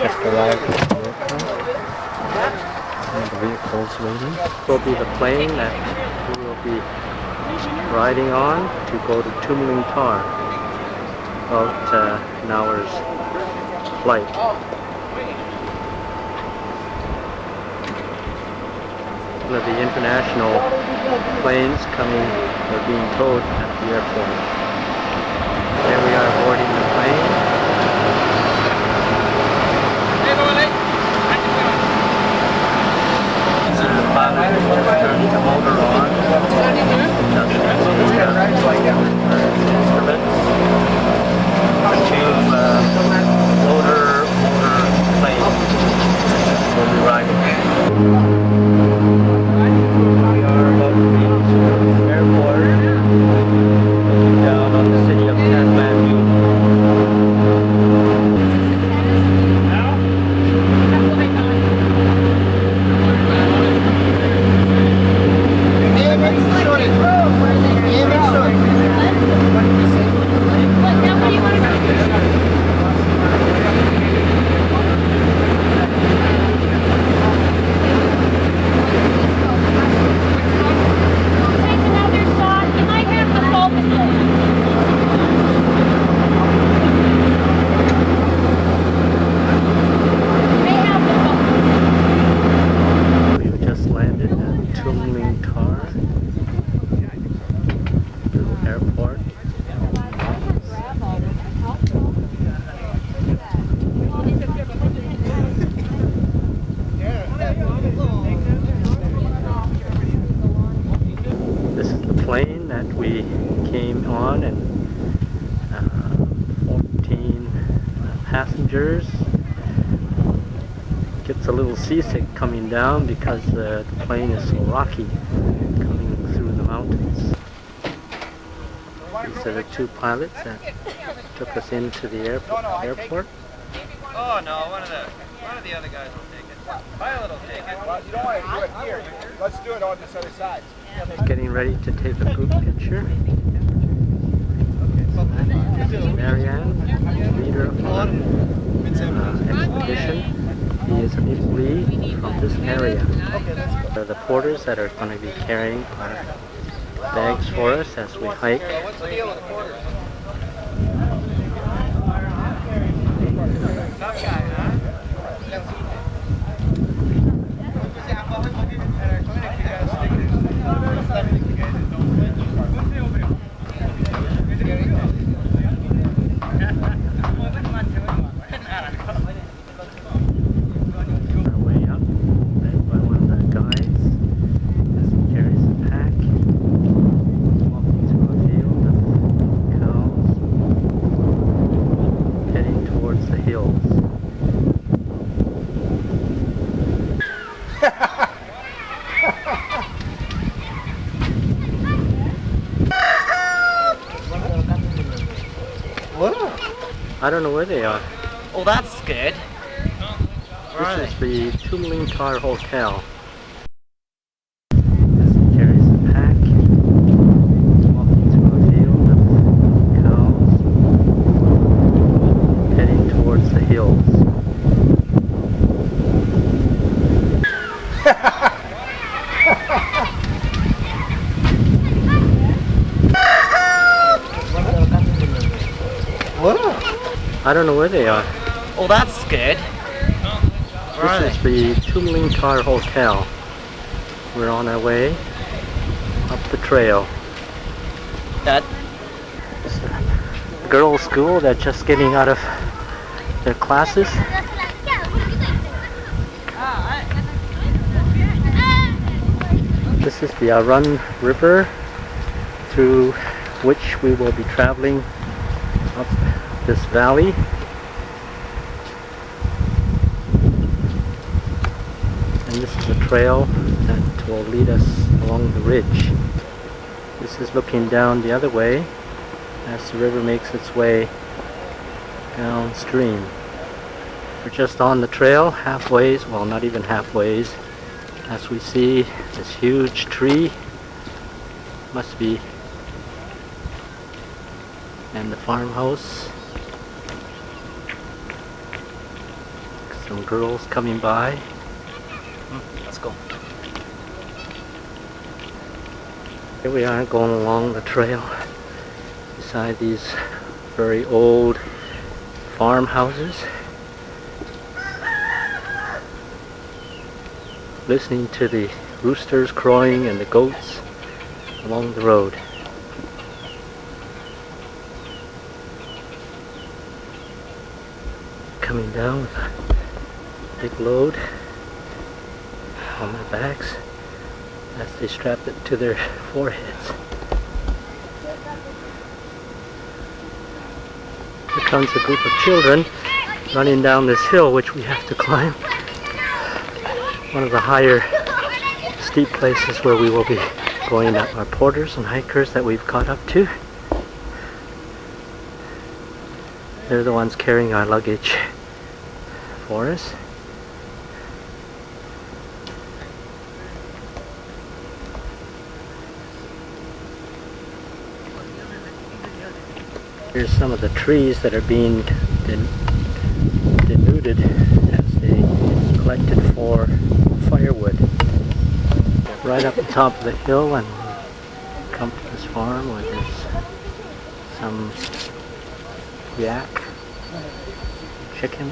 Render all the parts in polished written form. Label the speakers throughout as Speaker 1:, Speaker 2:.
Speaker 1: just arrived at the airport. And the vehicle's waiting. This will be the plane that we will be riding on to go to Tumling-Tar. About an hour's flight. One of the international planes coming or being towed at the airport. There we are boarding the plane. The pilot turns the motor on. Motor plane will be riding. We are about to reach the airport, looking down on the city of Kathmandu. Plane that we came on, and 14 passengers. Gets a little seasick coming down because the plane is so rocky coming through the mountains. These are the two pilots that took us into the airport.
Speaker 2: Oh no, one of the other guys will take it. Pilot will take it. Well, you don't want to do it here. Let's do it on this other side.
Speaker 1: Getting ready to take a group picture. This is Marianne, leader of the expedition. He is an employee from this area. The porters that are going to be carrying our bags for us as we hike.
Speaker 2: What's the deal with the porters? Tough guy, huh?
Speaker 1: I don't know where they are.
Speaker 2: Oh, that's good.
Speaker 1: This is the Tumling-Tar Hotel. This carries a pack. Walking to a field of cows. Heading towards the hills. I don't know where they are.
Speaker 2: Oh, that's good.
Speaker 1: This is the Tumling-Tar Hotel. We're on our way up the trail.
Speaker 2: That
Speaker 1: It's a girls' school that's just getting out of their classes. This is the Arun River, through which we will be traveling up this valley. And this is a trail that will lead us along the ridge. This is looking down the other way as the river makes its way downstream. We're just on the trail, halfways, well, not even halfways, as we see this huge tree. Must be, and the farmhouse. Some girls coming by. Let's go. Here we are going along the trail beside these very old farmhouses, listening to the roosters crowing and the goats along the road. Coming down with a big load on their backs as they strap it to their foreheads. Here comes a group of children running down this hill, which we have to climb. One of the higher steep places where we will be going up our porters and hikers that we've caught up to. They're the ones carrying our luggage for us. Here's some of the trees that are being denuded as they collected for firewood. Right up the top of the hill, and we come to this farm where there's some yak, chickens.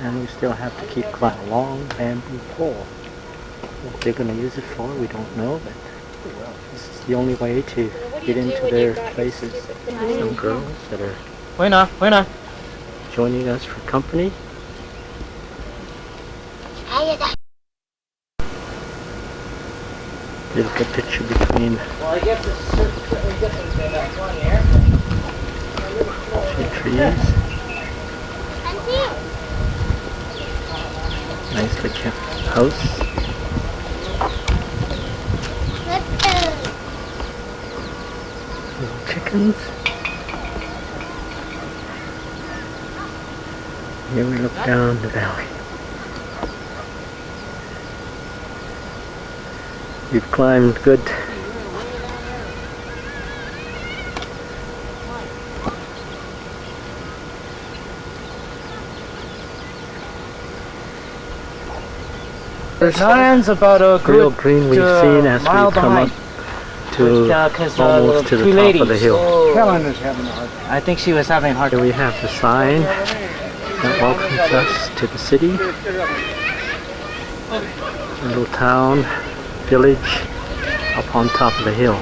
Speaker 1: And we still have to keep climbing a long bamboo pole. What they're going to use it for, we don't know, but this is the only way to get into their places. Some girls that are joining us for company. Beautiful picture between two trees. Nicely kept house. Little chickens. Here we look down the valley. We've climbed good.
Speaker 3: There's about a
Speaker 1: real green we've seen as we've come up to almost to the top of the hill.
Speaker 3: Helen is having a hard time. I think she was having a hard
Speaker 1: Here we have the sign that welcomes us to the city. A little town, village up on top of the hill.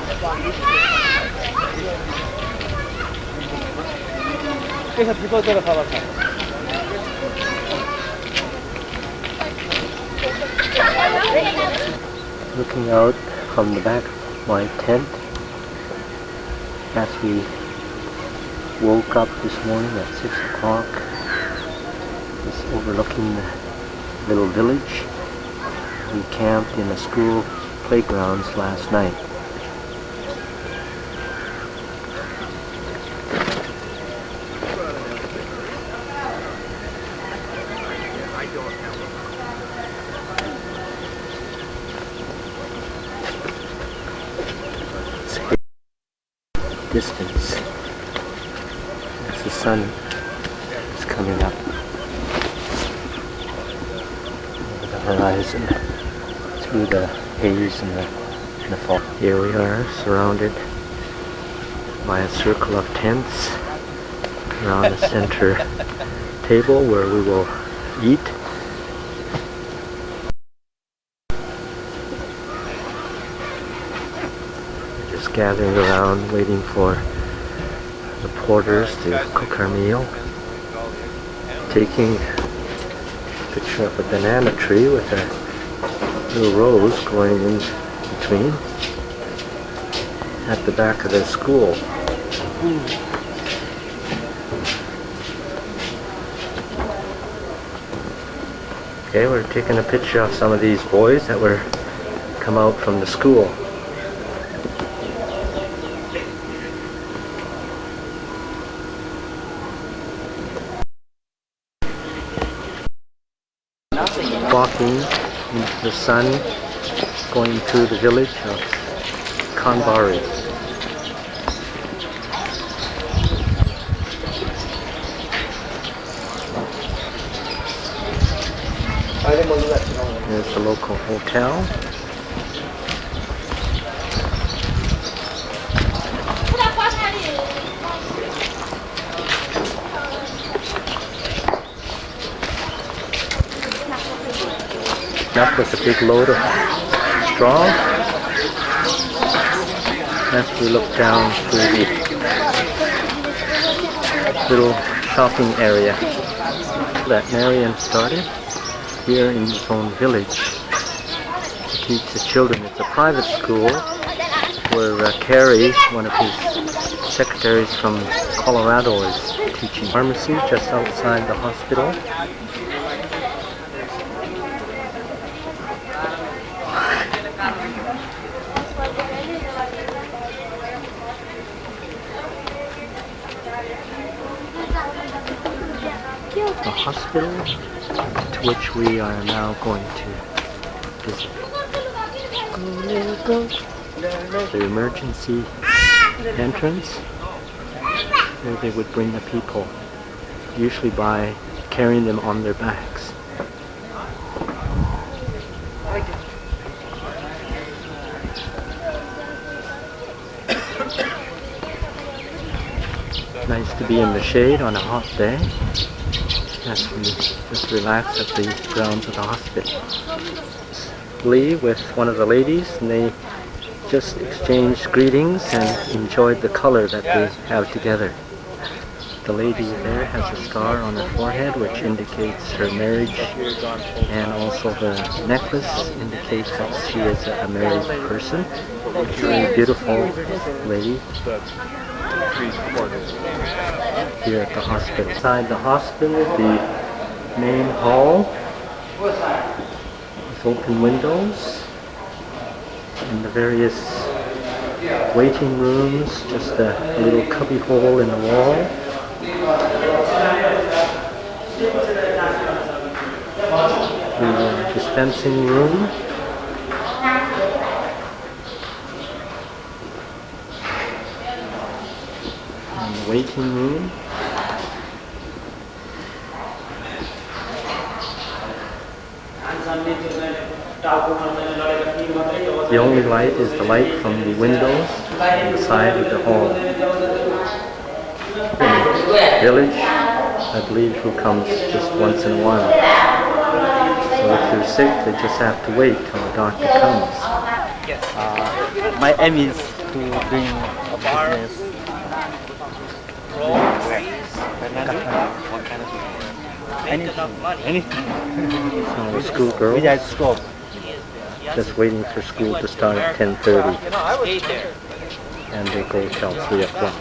Speaker 1: Looking out from the back of my tent as we woke up this morning at 6 o'clock, just overlooking the little village. We camped in the school playgrounds last night. Distance as the sun is coming up over the horizon through the haze and the fog. Here we are, surrounded by a circle of tents around the center table where we will eat. Gathering around waiting for the porters to cook our meal. Taking a picture of a banana tree with a little rose going in between at the back of the school. Okay, we're taking a picture of some of these boys that were come out from the school. Walking into the sun, going through the village of KHANDBARI. local hotel. Up with a big load of straw as we look down through the little shopping area that Marian started here in his own village to teach the children. It's a private school where Carrie, one of his secretaries from Colorado, is teaching pharmacy just outside the hospital. The hospital to which we are now going to visit. The emergency entrance where they would bring the people, usually by carrying them on their backs. Nice to be in the shade on a hot day as we just relax at the grounds of the hospital. Lee with one of the ladies, and they just exchanged greetings and enjoyed the color that they have together. The lady there has a star on her forehead which indicates her marriage, and also the necklace indicates that she is a married person. Very beautiful lady here at the hospital. Inside the hospital, the main hall with open windows, and the various waiting rooms, just a little cubby hole in the wall. The dispensing room. And the waiting room. The only light is the light from the windows on the side of the hall. The village, I believe, who comes just once in a while. So if they're sick, they just have to wait till the doctor comes.
Speaker 3: My aim is to bring a business.
Speaker 2: What kind of
Speaker 3: Anything.
Speaker 1: So the school girl
Speaker 3: Without scope.
Speaker 1: just waiting for school to start at 10:30,
Speaker 2: Stayed there.
Speaker 1: and they go till 3 o'clock.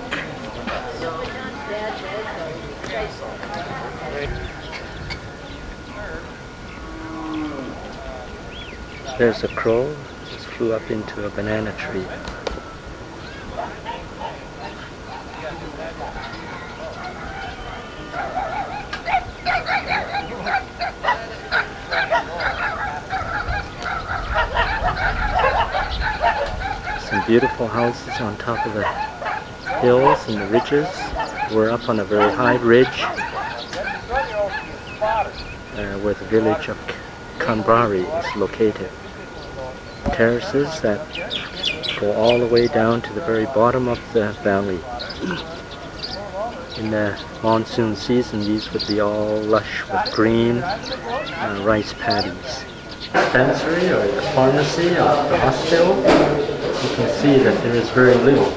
Speaker 1: There's a crow just flew up into a banana tree. Some beautiful houses on top of the hills and the ridges. We're up on a very high ridge where the village of KHANDBARI is located. Terraces that go all the way down to the very bottom of the valley. In the monsoon season, these would be all lush with green rice paddies. Dispensary or the pharmacy of the hospital, you can see that there is very little.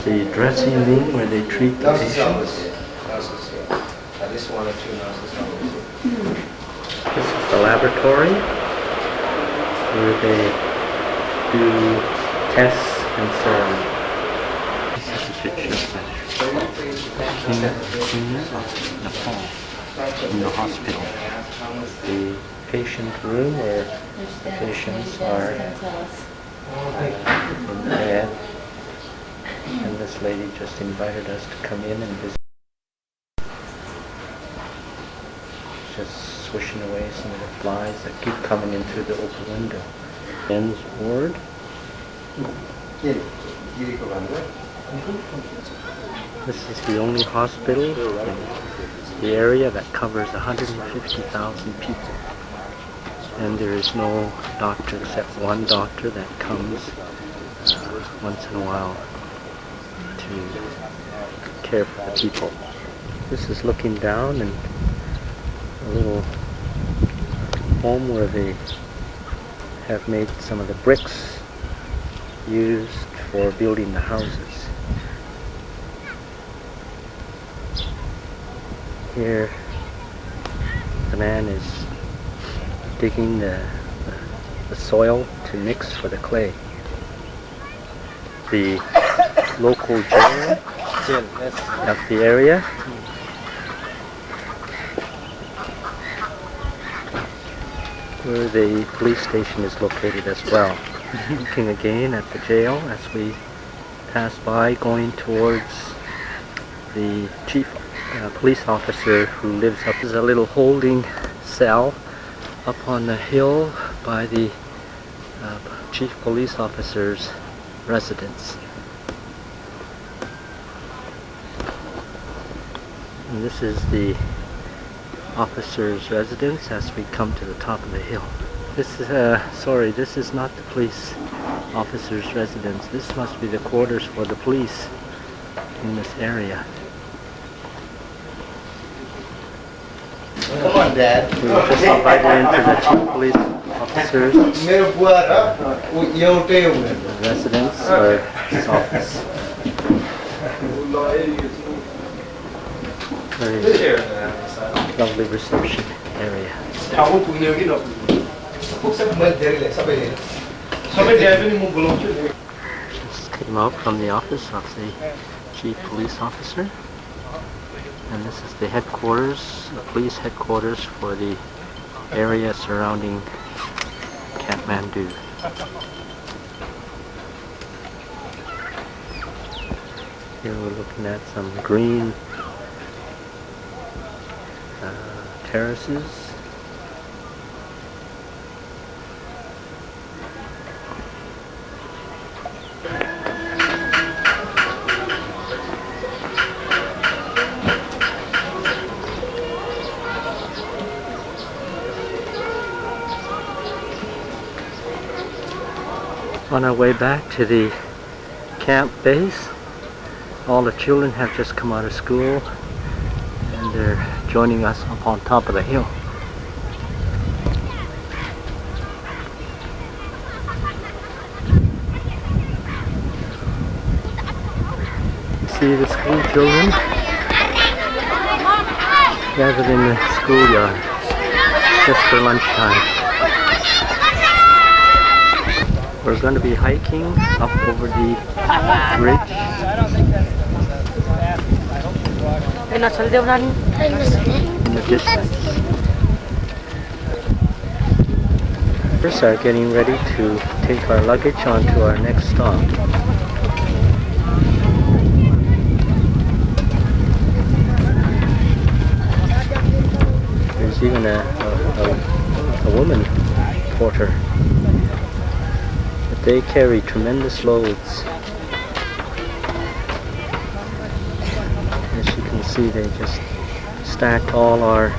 Speaker 1: The dressing room where they treat the patients.
Speaker 2: At least one or two nurses.
Speaker 1: This is the laboratory where they do tests and so on. This is a picture of the Queen of Nepal in the hospital. The patient room where the patients are in bed, and this lady just invited us to come in and visit. Just swishing away some of the flies that keep coming in through the open window. Men's ward. This is the only hospital in the area that covers 150,000 people. And there is no doctor except one doctor that comes once in a while to care for the people. This is looking down and a little home where they have made some of the bricks used for building the houses. Here the man is digging the soil to mix for the clay. The local jail of the area where the police station is located as well. Looking again at the jail as we pass by, going towards the chief police officer who lives up. There's a little holding cell up on the hill by the chief police officer's residence. And this is the officer's residence as we come to the top of the hill. This is this is not the police officer's residence. This must be the quarters for the police in this area.
Speaker 3: Come on, Dad.
Speaker 1: We were just invited into the chief police officer's residence or his office. Very lovely reception area. Just came out from the office of the chief police officer, and this is the headquarters, the police headquarters for the area surrounding Kathmandu. Here we're looking at some green terraces. On our way back to the camp base, all the children have just come out of school and they're joining us up on top of the hill. See the school children gathered in the schoolyard just for lunchtime. We're going to be hiking up over the bridge. In the distance. First, are getting ready to take our luggage on to our next stop. There's even a woman porter. But they carry tremendous loads. As you can see, they just stacked all our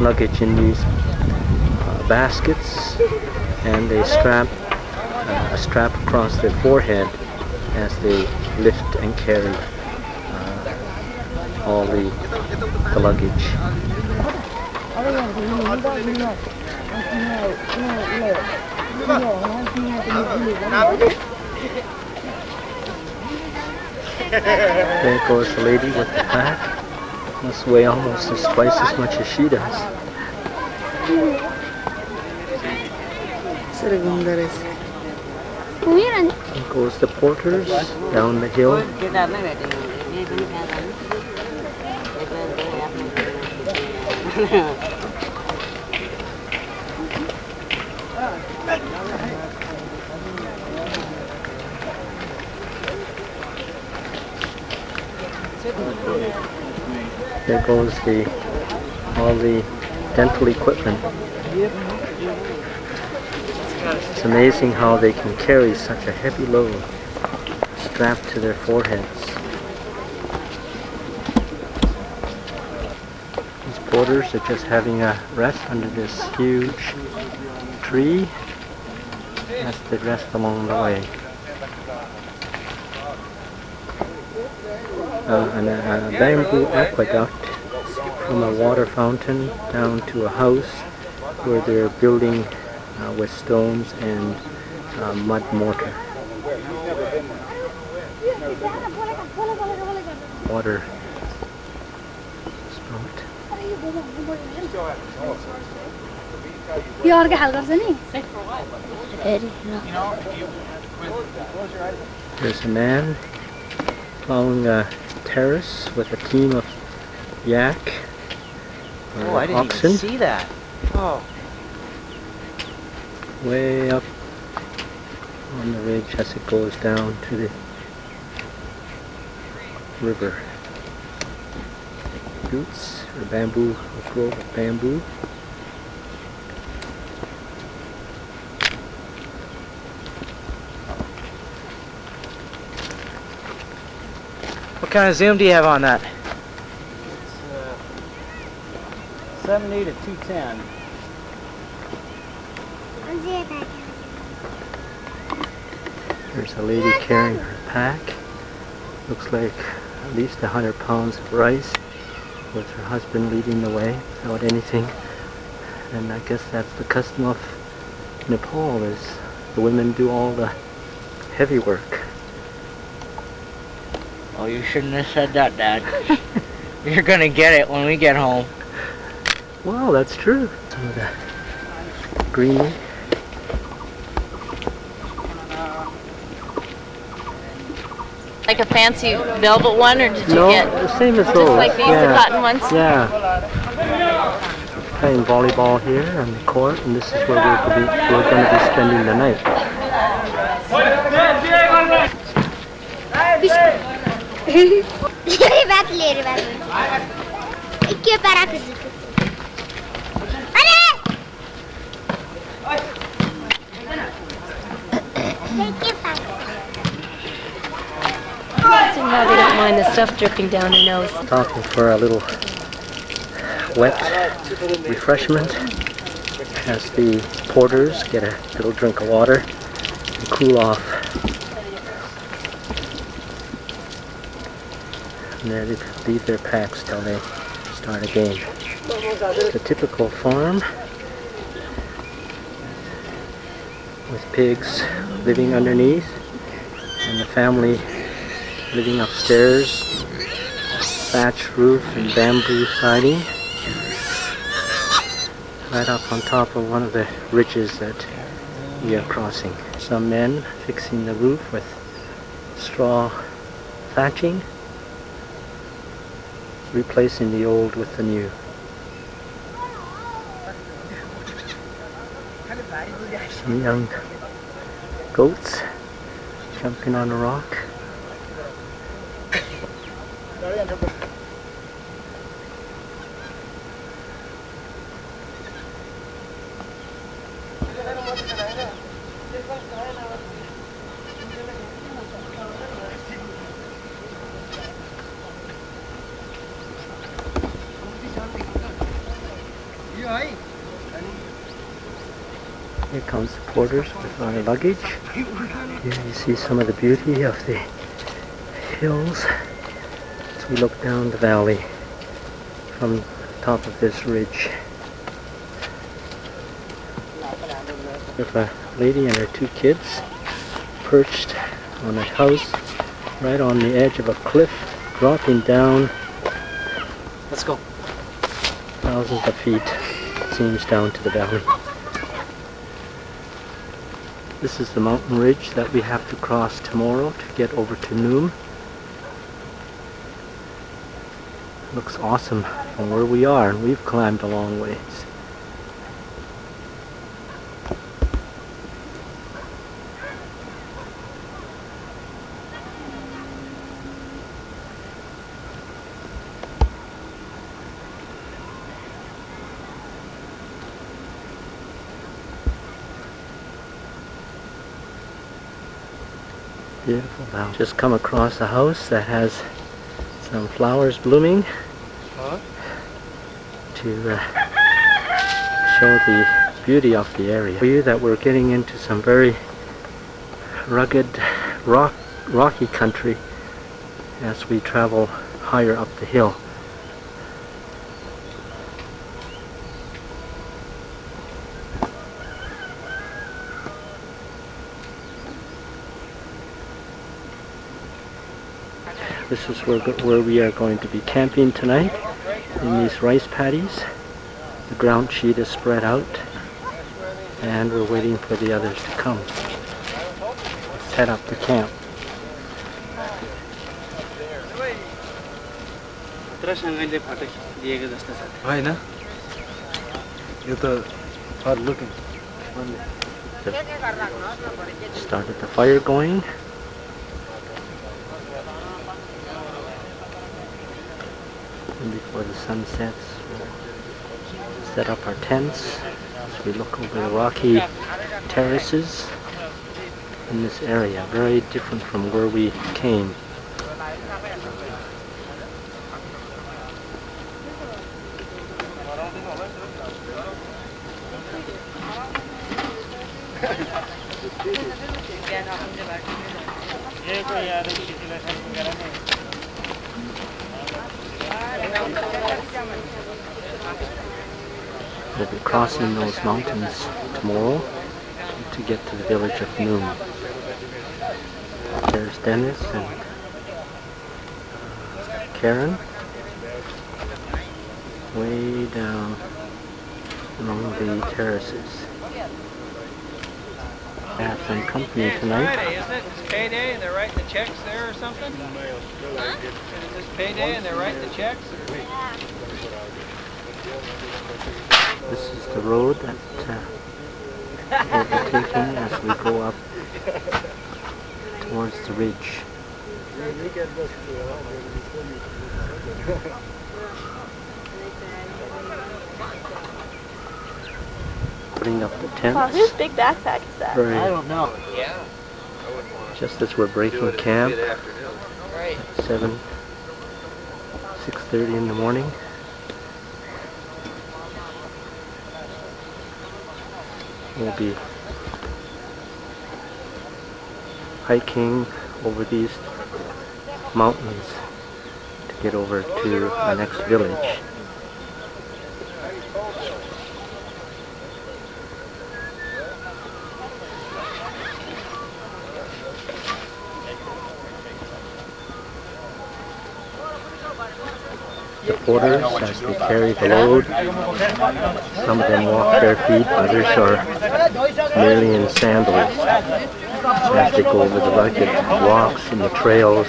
Speaker 1: luggage in these baskets, and they strap a strap across their forehead as they lift and carry all the luggage. There goes the lady with the pack. Must weigh almost twice as much as she does. There goes the porters down the hill. There goes all the dental equipment. It's amazing how they can carry such a heavy load strapped to their foreheads. porters are just having a rest under this huge tree as they rest along the way. And a bamboo aqueduct from a water fountain down to a house where they're building with stones and mud mortar. Water spout. There's a man plowing a terrace with a team of yak or
Speaker 3: I didn't
Speaker 1: oxen.
Speaker 3: even see that. Oh.
Speaker 1: Way up on the ridge as it goes down to the river. Roots or bamboo, a grove of bamboo.
Speaker 3: What kind of zoom do you have on that? It's 70 to 210.
Speaker 1: There's a lady carrying her pack. Looks like at least 100 pounds of rice, with her husband leading the way without anything. And I guess that's the custom of Nepal, is the women do all the heavy work.
Speaker 3: Oh, you shouldn't have said that, Dad. You're gonna get it when we get home.
Speaker 1: Well, that's true. Some of the greenery.
Speaker 4: Like a fancy velvet one, or did you
Speaker 1: No,
Speaker 4: get
Speaker 1: the same as
Speaker 4: just
Speaker 1: those.
Speaker 4: like these,
Speaker 1: Yeah.
Speaker 4: the cotton ones?
Speaker 1: Yeah. Playing volleyball here on the court, and this is where we're going to be spending the night.
Speaker 4: Somehow they don't mind the stuff dripping down her nose.
Speaker 1: Stopping for a little wet refreshment as the porters get a little drink of water and cool off. And then they leave their packs till they start again. It's a typical farm with pigs living underneath and the family living upstairs, thatch roof and bamboo siding, right up on top of one of the ridges that we are crossing. Some men fixing the roof with straw thatching, replacing the old with the new. Some young goats jumping on a rock. Here comes the porters with our luggage. Here you see some of the beauty of the hills as we look down the valley from the top of this ridge. With a lady and her two kids perched on a house right on the edge of a cliff, dropping down.
Speaker 3: Let's go.
Speaker 1: Thousands of feet, it seems, down to the valley. This is the mountain ridge that we have to cross tomorrow to get over to Noom. Looks awesome from where we are, and we've climbed a long ways. Beautiful now. Just come across a house that has some flowers blooming. to show the beauty of the area. For you that we're getting into some very rugged, rocky country as we travel higher up the hill. This is where we are going to be camping tonight, in these rice paddies. The ground sheet is spread out, and we're waiting for the others to come. Set up the camp. Started the fire going. And before the sun sets, we'll set up our tents as we look over the rocky terraces in this area, very different from where we came. We'll be crossing those mountains tomorrow to get to the village of Noon. There's Dennis and Karen way down among the terraces. I have some company tonight.
Speaker 2: Friday, isn't it? It's payday and they're writing the checks there or something? Is this payday and they're writing the checks?
Speaker 1: This is the road that we'll be taking as we go up towards the ridge. Putting up the tents.
Speaker 5: Wow, whose big backpack is that?
Speaker 3: I don't know.
Speaker 2: Yeah.
Speaker 1: Just as we're breaking camp, 6:30 in the morning. We'll be hiking over these mountains to get over to the next village. The porters, as they carry the load, some of them walk bare feet, others are merely in sandals as they go over the rugged walks and the trails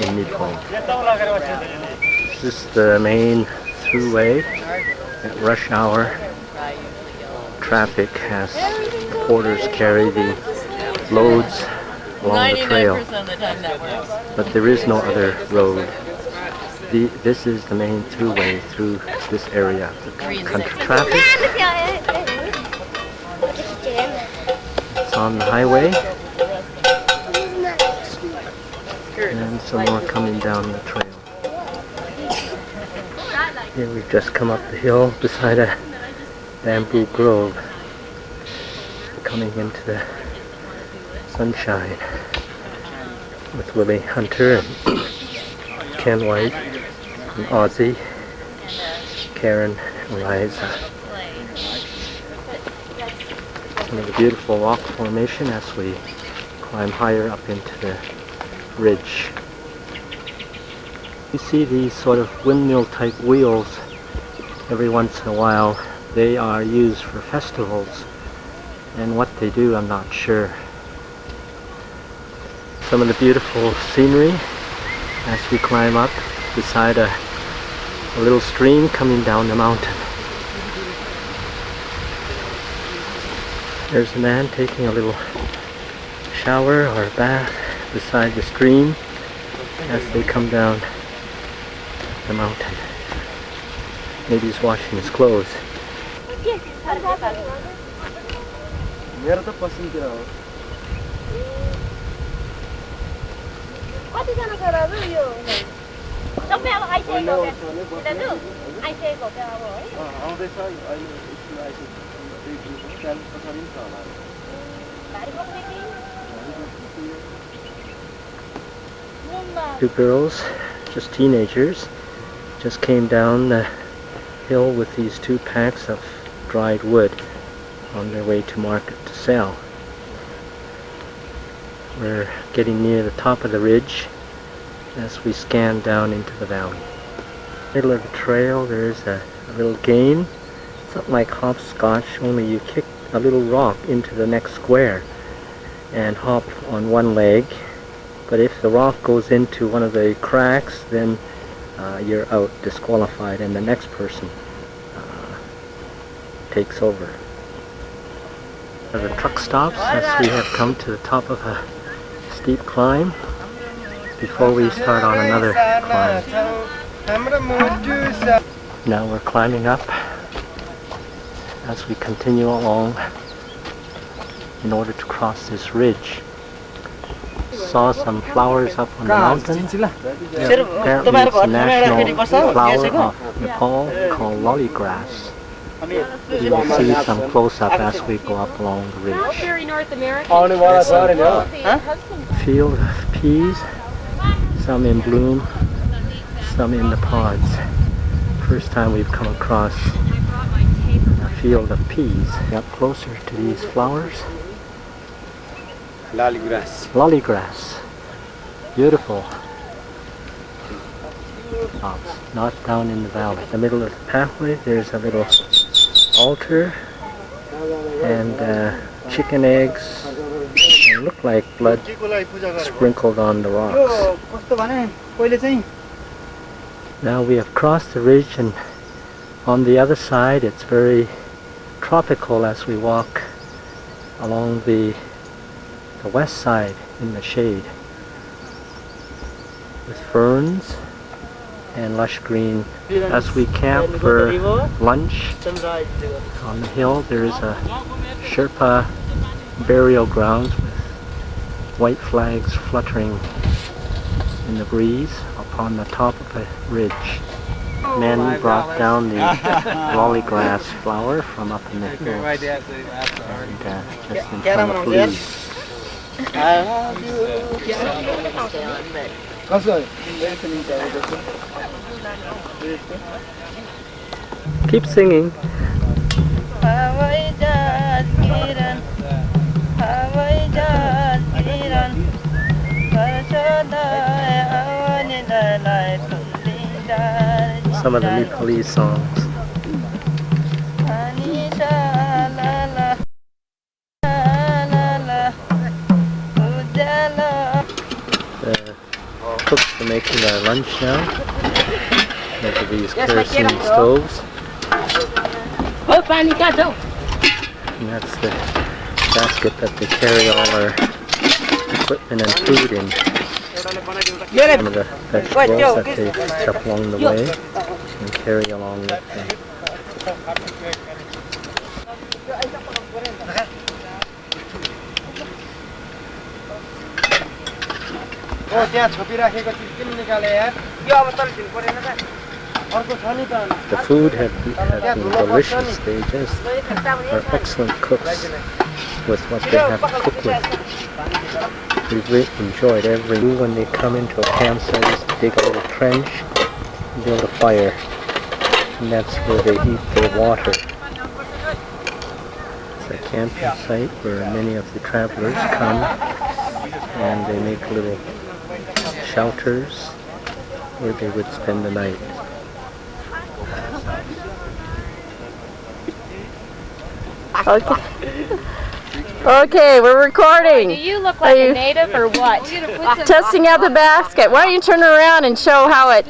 Speaker 1: in Nepal. This is the main throughway at rush hour traffic as the porters carry the loads along the trail.
Speaker 4: 99% of the time that works.
Speaker 1: But there is no other road. This is the main throughway through this area of the country. Traffic. It's on the highway. And some more coming down the trail. Here we've just come up the hill beside a bamboo grove. Coming into the sunshine with Willie Hunter and Ken White and Ozzy, Karen, Eliza. Another beautiful rock formation as we climb higher up into the ridge. You see these sort of windmill type wheels every once in a while. They are used for festivals, and what they do I'm not sure. Some of the beautiful scenery as we climb up beside a little stream coming down the mountain. There's a man taking a little shower or bath beside the stream as they come down the mountain. Maybe he's washing his clothes. Two girls, just teenagers, just came down the hill with these 2 packs of dried wood on their way to market to sell. We're getting near the top of the ridge as we scan down into the valley. Middle of the trail there's a little game, something like hopscotch, only you kick a little rock into the next square and hop on one leg, but if the rock goes into one of the cracks, then you're out, disqualified, and the next person takes over. The truck stops as we have come to the top of a steep climb before we start on another climb. Now we're climbing up as we continue along in order to cross this ridge. Saw some flowers up on the mountain. Apparently it's a national flower of Nepal called lollyglass. You will see some close-up as we go up along the ridge. Field of peas, some in bloom, some in the pods. First time we've come across a field of peas. Up closer to these flowers.
Speaker 3: Lollyglass.
Speaker 1: Lollyglass. Beautiful. Not down in the valley. In the middle of the pathway there's a little altar and chicken eggs. They look like blood sprinkled on the rocks. Now we have crossed the ridge, and on the other side it's very tropical as we walk along the west side in the shade with ferns and lush green. As we camp for lunch on the hill, there is a Sherpa burial ground with white flags fluttering in the breeze upon the top of a ridge. Men brought down the lollyglass flower from up in the hills and just in front of leaves. Keep singing. Some of the Nepalese songs. The cooks are making our lunch now. Look at these kerosene stoves. And that's the basket that they carry all our equipment and food in. Some of the vegetables that they chop along the way and carry along with them. The food have been delicious. They just are excellent cooks with what they have to cook with. We've really enjoyed every meal. When they come into a campsite, is to dig a little trench, build a fire, and that's where they heat their water. It's a camping site where many of the travelers come, and they make little shelters where they would spend the night.
Speaker 5: Okay, we're recording.
Speaker 4: Do you look like a native or what?
Speaker 5: Testing out the basket. Why don't you turn around and show how it,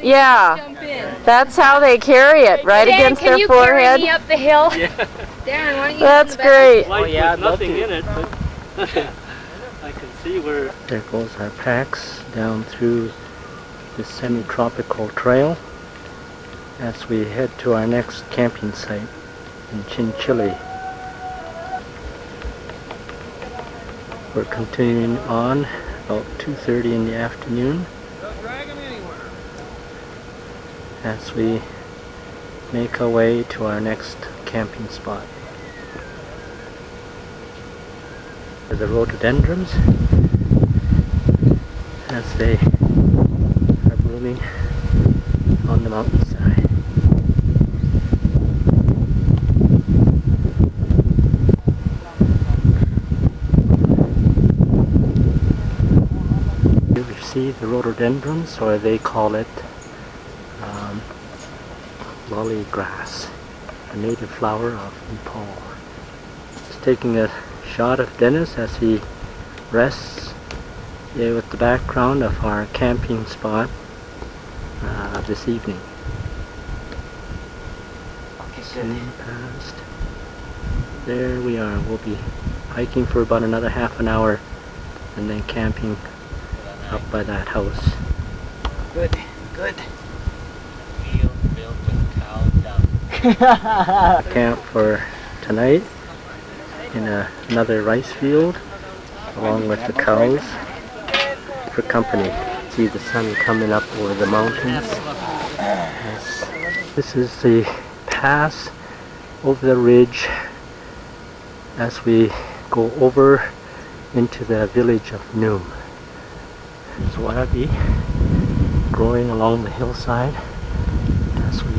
Speaker 5: that's how they carry it, right
Speaker 4: Dan,
Speaker 5: against their
Speaker 4: can you
Speaker 5: forehead.
Speaker 4: carry me up the hill?
Speaker 5: Darren, why don't you That's great.
Speaker 1: Oh yeah, nothing in it, but I can see where... There goes our packs down through this semi-tropical trail as we head to our next camping site in Chinchilli. We're continuing on about 2:30 in the afternoon. as we make our way to our next camping spot. The rhododendrons as they are blooming on the mountainside. Here we see the rhododendrons, or they call it lolly grass, a native flower of Nepal. Just taking a shot of Dennis as he rests here with the background of our camping spot this evening. Zoom past. There we are. We'll be hiking for about another half an hour and then camping up by that house.
Speaker 3: Good, good.
Speaker 1: Camp for tonight in another rice field along with the cows for company. See the sun coming up over the mountains. Yes. This is the pass over the ridge as we go over into the village of Noom. There's wallaby growing along the hillside as we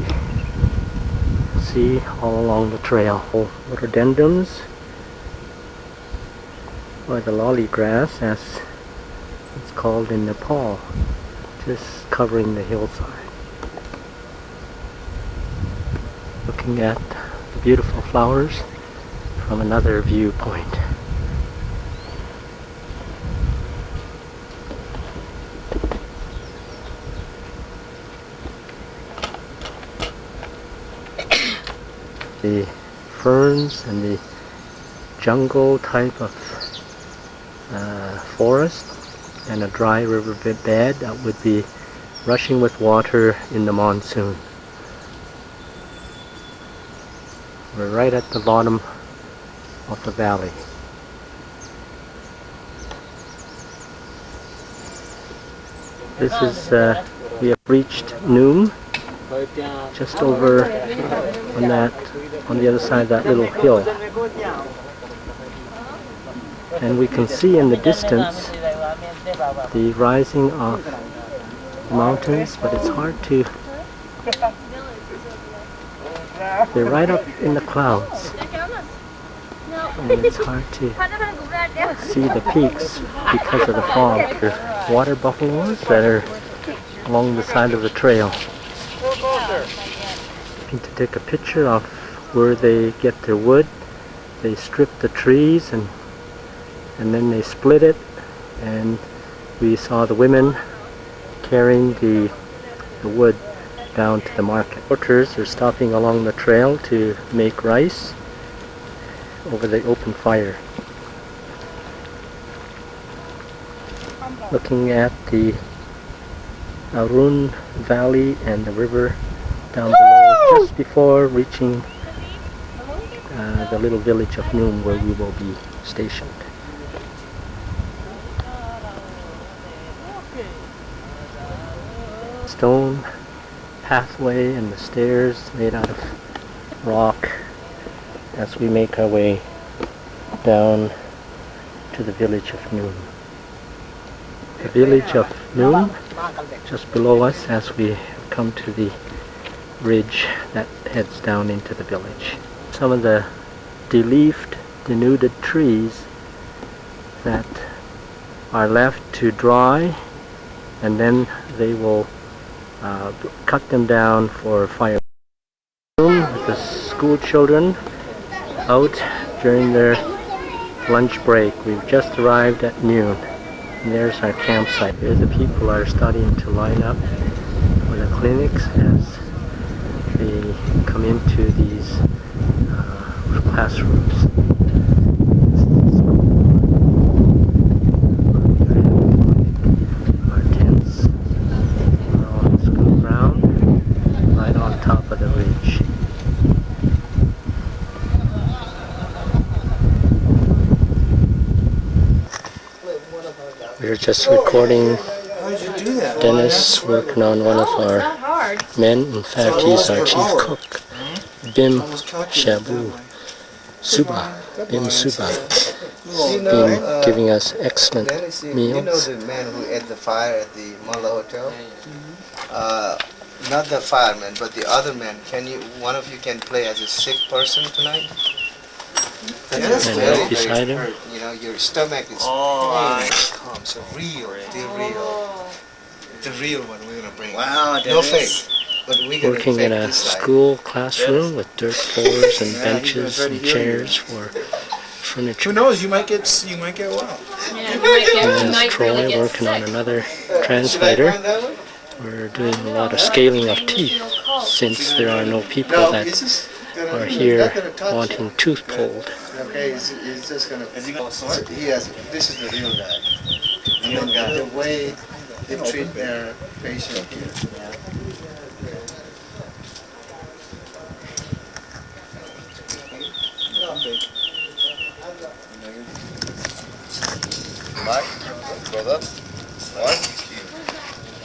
Speaker 1: see all along the trail. Rhododendrons, or the lolly grass as it's called in Nepal, just covering the hillside. Looking at the beautiful flowers from another viewpoint. The ferns and the jungle type of forest and a dry river bed that would be rushing with water in the monsoon. We're right at the bottom of the valley. This is, we have reached Noom, just over on the other side of that little hill. And we can see in the distance the rising of the mountains, but it's hard to... They're right up in the clouds. And it's hard to see the peaks because of the fog. There are water buffaloes that are along the side of the trail. Looking to take a picture of where they get their wood. They strip the trees and then they split it, and we saw the women carrying the wood down to the market. Workers are stopping along the trail to make rice over the open fire. Looking at the Arun Valley and the river down below, just before reaching the little village of Noom where we will be stationed. Stone pathway and the stairs made out of rock as we make our way down to the village of Noom. The village of Noom just below us as we come to the ridge that heads down into the village. Some of the de-leafed, denuded trees that are left to dry, and then they will cut them down for fire. With the school children out during their lunch break. We've just arrived at noon, and there's our campsite. Here the people are starting to line up for the clinics as they come into these classrooms. Our tents are on the school ground, right on top of the ridge. We're just recording Dennis working on one of our men. In fact, he's our chief cook, Bim Shabu Suba. Bim Suba. He's been giving us excellent
Speaker 6: You know
Speaker 1: meals.
Speaker 6: the man who ate the fire at the Mullah Hotel? Not the fireman, but the other man. One of you can play as a sick person tonight?
Speaker 1: And right beside him,
Speaker 6: You know, your stomach is calm. So real, the real one we're gonna bring.
Speaker 3: Wow,
Speaker 6: No fake, but we're gonna
Speaker 1: working
Speaker 6: fake
Speaker 1: in a
Speaker 6: this side.
Speaker 1: school classroom with dirt floors and benches and chairs for furniture.
Speaker 2: Who knows? You might get well.
Speaker 1: And there's Troy working on another translator. We're doing a lot of scaling of teeth since there are no people that are here wanting tooth pulled.
Speaker 6: Okay, he's just gonna. This is the real guy. The way they treat their patient here.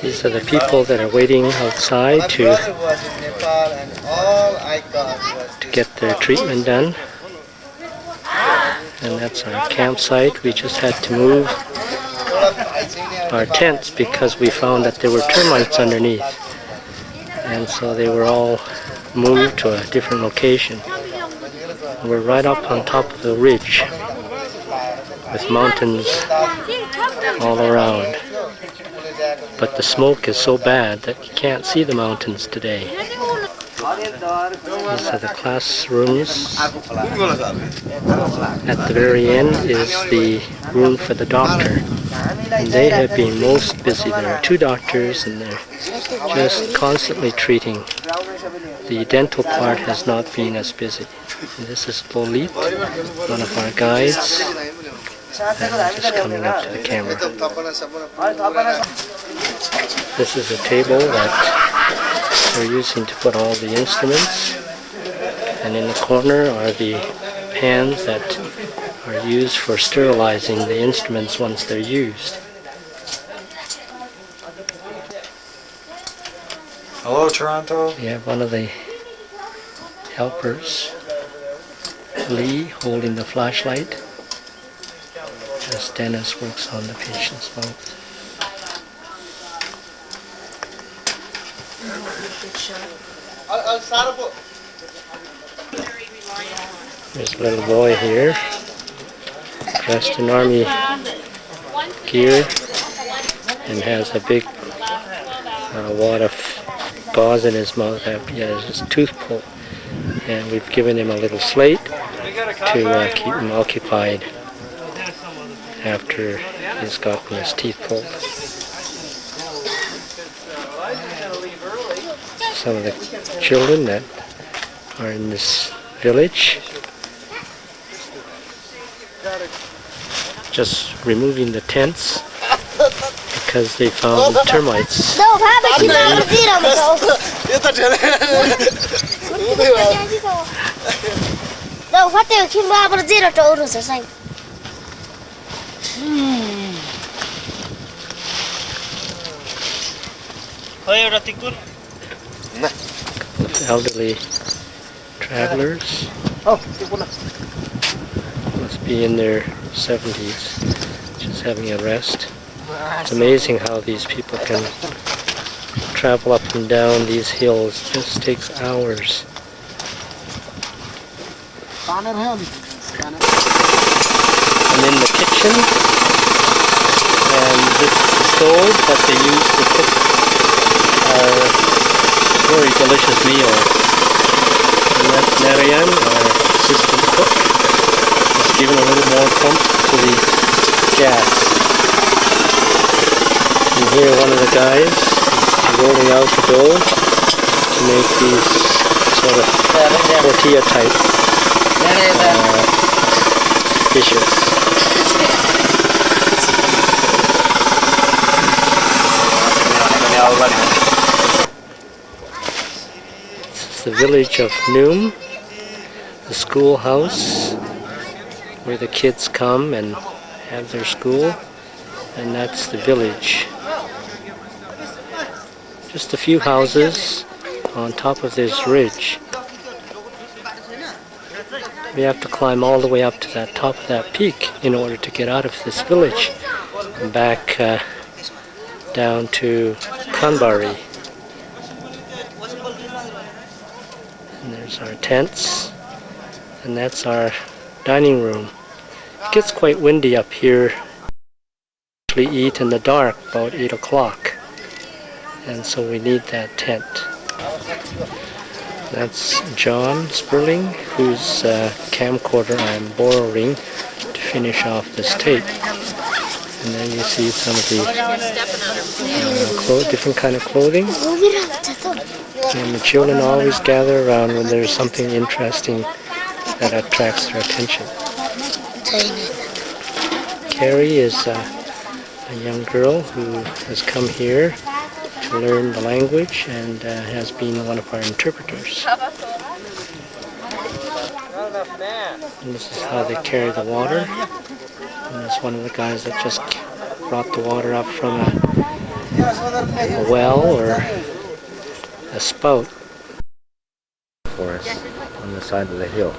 Speaker 1: These are the people that are waiting outside to
Speaker 6: Brother was in Nepal, and all I got was this
Speaker 1: get their treatment done. And that's our campsite. We just had to move our tents because we found that there were termites underneath. And so they were all moved to a different location. We're right up on top of the ridge with mountains all around. But the smoke is so bad that you can't see the mountains today. These are the classrooms. At the very end is the room for the doctor. And they have been most busy. There are 2 doctors and they're just constantly treating. The dental part has not been as busy. And this is Bolit, one of our guides. And just coming up to the camera. This is a table that we're using to put all the instruments. And in the corner are the pans that are used for sterilizing the instruments once they're used.
Speaker 2: Hello, Toronto.
Speaker 1: We have one of the helpers, Lee, holding the flashlight as Dennis works on the patient's mouth. There's a little boy here, dressed in army gear, and has a big wad of gauze in his mouth. He has his tooth pulled, and we've given him a little slate to keep him occupied after he's gotten his teeth pulled. Some of the children that are in this village just removing the tents because they found termites. Elderly travelers must be in their 70s, just having a rest. It's amazing how these people can travel up and down these hills. It just takes hours. I'm in the kitchen, and this is the stove that they use to cook our very delicious meal. And that's Narayan, our assistant cook. Just giving a little more pump to the gas. And here one of the guys is rolling out the dough to make these sort of tortilla type dishes. This is the village of Noom, the schoolhouse where the kids come and have their school, and that's the village. Just a few houses on top of this ridge. We have to climb all the way up to that top of that peak in order to get out of this village and back down to KHANDBARI. And there's our tents, and that's our dining room. It gets quite windy up here. We eat in the dark about 8 o'clock, and so we need that tent. That's John Sperling, whose camcorder I'm borrowing to finish off this tape. And then you see some of the different kind of clothing. And the children always gather around when there's something interesting that attracts their attention. Carrie is a young girl who has come here to learn the language and has been one of our interpreters. And this is how they carry the water. And there's one of the guys that just brought the water up from a well or a spout. For us on the side of the hill.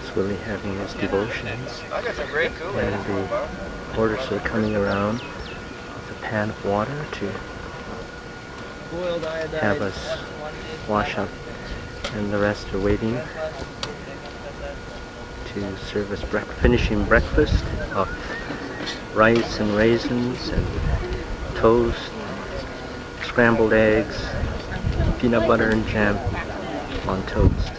Speaker 1: It's Willie having his devotions, and the porters are coming around with a pan of water to have us wash up, and the rest are waiting to serve us finishing breakfast of rice and raisins and toast, scrambled eggs, peanut butter and jam on toast.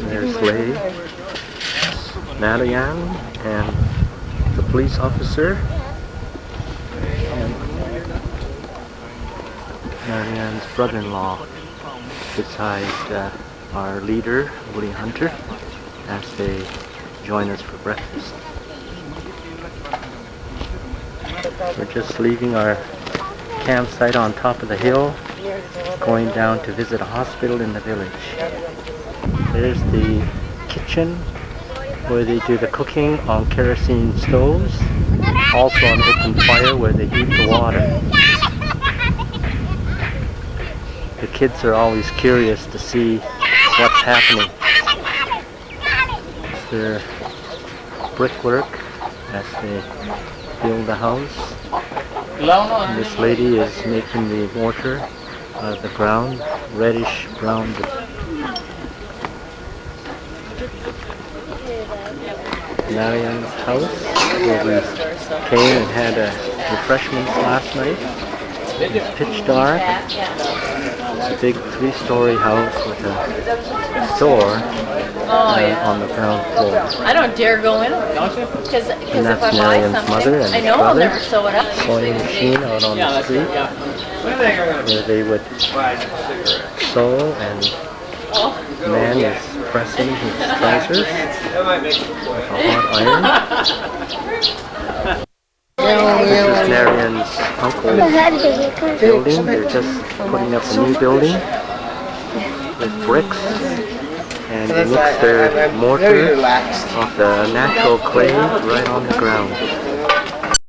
Speaker 1: There's Lei, Narayan, and the police officer, and Narayan's brother-in-law beside our leader, Willie Hunter, as they join us for breakfast. We're just leaving our campsite on top of the hill, going down to visit a hospital in the village. There's the kitchen where they do the cooking on kerosene stoves, also on open fire where they heat the water. The kids are always curious to see what's happening. It's their brickwork as they build the house. And this lady is making the mortar out of the ground, reddish brown. Narayan's house, where we came and had refreshments last night. It's pitch dark. It's a big 3-story house with a store on the ground floor.
Speaker 4: I don't dare go in because if I buy
Speaker 1: Narayan's mother and
Speaker 4: something, I know I'll
Speaker 1: brother.
Speaker 4: never sew it up.
Speaker 1: Sewing machine out on the street where they would sew, and the man is pressing his trousers with a hot iron. This is Narayan's uncle's building. They're just putting up a new building with bricks, and they mix their mortar off the natural clay right on the ground.